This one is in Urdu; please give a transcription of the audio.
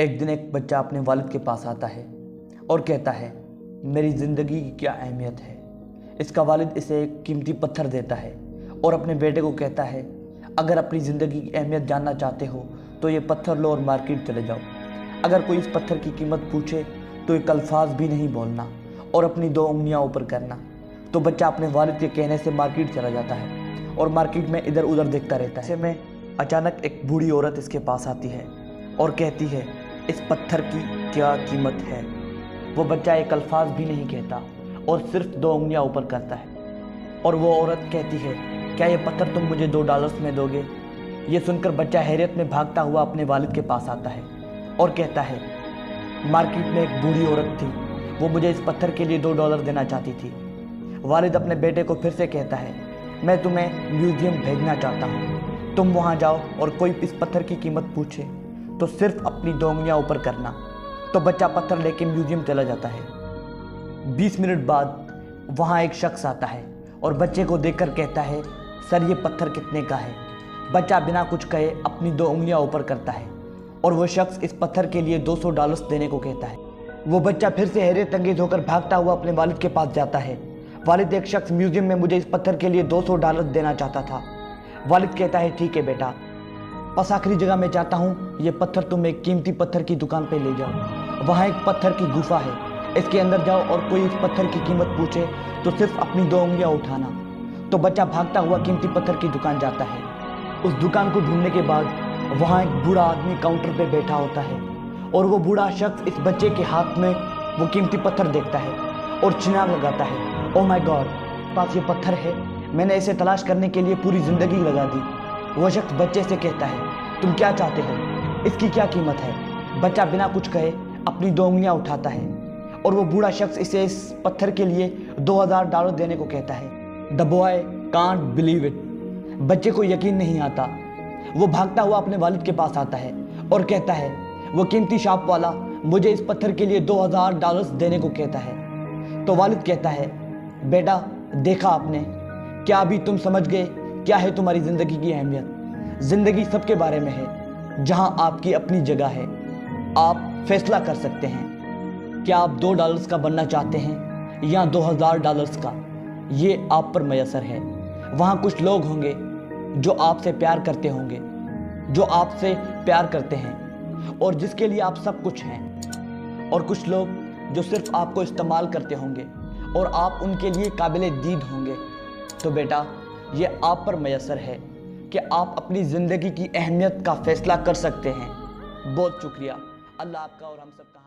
ایک دن ایک بچہ اپنے والد کے پاس آتا ہے اور کہتا ہے میری زندگی کی کیا اہمیت ہے۔ اس کا والد اسے ایک قیمتی پتھر دیتا ہے اور اپنے بیٹے کو کہتا ہے اگر اپنی زندگی کی اہمیت جاننا چاہتے ہو تو یہ پتھر لو اور مارکیٹ چلے جاؤ۔ اگر کوئی اس پتھر کی قیمت پوچھے تو ایک الفاظ بھی نہیں بولنا اور اپنی 2 انگلیاں اوپر کرنا۔ تو بچہ اپنے والد کے کہنے سے مارکیٹ چلا جاتا ہے اور مارکیٹ میں ادھر ادھر دیکھتا رہتا ہے۔ ایسے میں اچانک ایک بوڑھی عورت اس کے پاس آتی ہے اور کہتی ہے اس پتھر کی کیا قیمت ہے۔ وہ بچہ ایک الفاظ بھی نہیں کہتا اور صرف 2 انگلیاں اوپر کرتا ہے اور وہ عورت کہتی ہے کیا یہ پتھر تم مجھے $2 میں دو گے؟ یہ سن کر بچہ حیرت میں بھاگتا ہوا اپنے والد کے پاس آتا ہے اور کہتا ہے مارکیٹ میں ایک بوڑھی عورت تھی، وہ مجھے اس پتھر کے لیے $2 دینا چاہتی تھی۔ والد اپنے بیٹے کو پھر سے کہتا ہے میں تمہیں میوزیم بھیجنا چاہتا ہوں، تم وہاں جاؤ اور کوئی اس پتھر کی قیمت پوچھے تو صرف اپنی 2 انگلیاں اوپر کرنا۔ تو بچہ پتھر لے کے میوزیم چلا جاتا ہے۔ 20 منٹ بعد وہاں ایک شخص آتا ہے اور بچے کو دیکھ کر کہتا ہے سر یہ پتھر کتنے کا ہے؟ بچہ بنا کچھ کہے اپنی 2 انگلیاں اوپر کرتا ہے اور وہ شخص اس پتھر کے لیے $200 دینے کو کہتا ہے۔ وہ بچہ پھر سے حیرت انگیز ہو کر بھاگتا ہوا اپنے والد کے پاس جاتا ہے۔ والد ایک شخص میوزیم میں مجھے اس پتھر کے لیے $200 دینا چاہتا تھا۔ والد کہتا ہے ٹھیک ہے بیٹا، بس آخری جگہ میں چاہتا ہوں یہ پتھر تم ایک قیمتی پتھر کی دکان پہ لے جاؤ، وہاں ایک پتھر کی گفا ہے، اس کے اندر جاؤ اور کوئی اس پتھر کی قیمت پوچھے تو صرف اپنی 2 انگلیاں اٹھانا۔ تو بچہ بھاگتا ہوا قیمتی پتھر کی دکان جاتا ہے۔ اس دکان کو ڈھونڈنے کے بعد وہاں ایک بوڑھا آدمی کاؤنٹر پہ بیٹھا ہوتا ہے اور وہ بوڑھا شخص اس بچے کے ہاتھ میں وہ قیمتی پتھر دیکھتا ہے اور چنار لگاتا ہے او مائی گاڈ، پاس یہ پتھر ہے، میں نے اسے تلاش کرنے کے لیے پوری زندگی لگا دی۔ وہ شخص بچے سے کہتا ہے تم کیا چاہتے ہو، اس کی کیا قیمت ہے؟ بچہ بنا کچھ کہے اپنی 2 انگلیاں اٹھاتا ہے اور وہ بوڑھا شخص اسے اس پتھر کے لیے $2000 دینے کو کہتا ہے۔ The boy can't believe it، بچے کو یقین نہیں آتا۔ وہ بھاگتا ہوا اپنے والد کے پاس آتا ہے اور کہتا ہے وہ قیمتی شاپ والا مجھے اس پتھر کے لیے $2000 دینے کو کہتا ہے۔ تو والد کہتا ہے بیٹا دیکھا آپ نے، کیا ابھی تم سمجھ گئے کیا ہے تمہاری زندگی کی اہمیت؟ زندگی سب کے بارے میں ہے، جہاں آپ کی اپنی جگہ ہے، آپ فیصلہ کر سکتے ہیں کیا آپ $2 کا بننا چاہتے ہیں یا $2000 کا، یہ آپ پر میسر ہے۔ وہاں کچھ لوگ ہوں گے جو آپ سے پیار کرتے ہوں گے، جو آپ سے پیار کرتے ہیں اور جس کے لیے آپ سب کچھ ہیں، اور کچھ لوگ جو صرف آپ کو استعمال کرتے ہوں گے اور آپ ان کے لیے قابل دید ہوں گے۔ تو بیٹا یہ آپ پر میسر ہے کہ آپ اپنی زندگی کی اہمیت کا فیصلہ کر سکتے ہیں۔ بہت شکریہ، اللہ آپ کا اور ہم سب کا